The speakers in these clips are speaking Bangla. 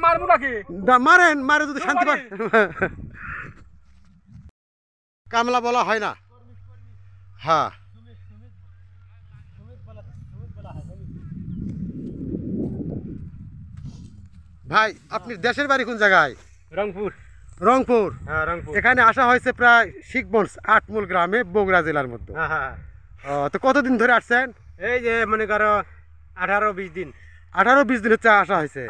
মারবো নাকি? মারেন, মারে যদি শান্তি পান। কামলা বলা হয় না। হ্যাঁ, ভাই আপনি দেশের বাড়ি কোন জায়গায়? রংপুর। রংপুর। হ্যাঁ, রংপুর। এখানে আসা হয়েছে প্রায় শিখবন্স ৮ গ্রামে, বগুড়া জেলার মধ্যে। হ্যাঁ। তো কতদিন ধরে আসছেন? এই যে মনে করো 18-20 দিন। 18-20 দিন হচ্ছে আসা হয়েছে।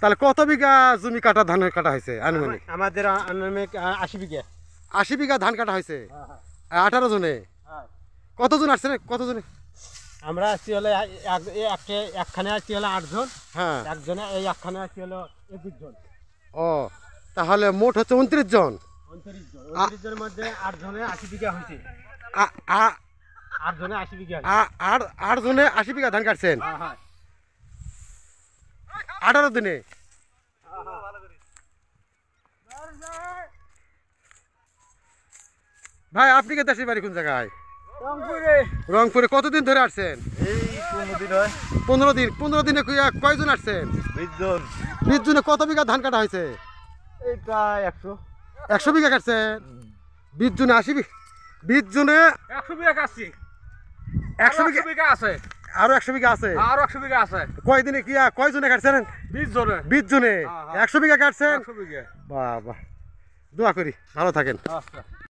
তাহলে কত বিঘা জমি কাটা, ধান কাটা হয়েছে আনুমানিক? আমাদের আনুমানিক 80 বিঘা। 80 বিঘা ধান কাটা হয়েছে 18 জনে। কতজন আসছেন? কতজনে? আমরা আসছি হলে একখানে আসছি হলে 8 জন। হ্যাঁ, একজনে এই একখানে আসছি হলো 21 জন। ও তাহলে মোট হচ্ছে 29 জন। 29 জন। 29 জনের মধ্যে 8 জনে 80 বিঘা হয়েছে। 8 জনে 80 বিঘা। 8 জনে 80 বিঘা ধান কাটছেন। হ্যাঁ। 18 দিনে। ভাই আপনি কে দেশের বাড়ি কোন জায়গায়? রংপুরে। রংপুরে। কতদিন ধরে আসছেন? এই 15 দিন হয়। 15 দিন। 15 দিনে কয়জন আসছেন? 20 জন। 20 জনে কত বিঘা ধান কাটা হয়েছে? এই প্রায় 100 বিঘা কাটছেন। 20 জনে 80 বিঘা। 20 জনে 100 বিঘা কাটছি। 100 বিঘা আছে। আরো 100 বিঘা আছে। আরো 100 বিঘা আছে। কয়দিনে কয়জনে কাটছেন? 20 জনে। 20 জনে 100 বিঘা কাটছেন। 100 বিঘা। বাহ বাহ, দোয়া করি ভালো থাকেন। আচ্ছা।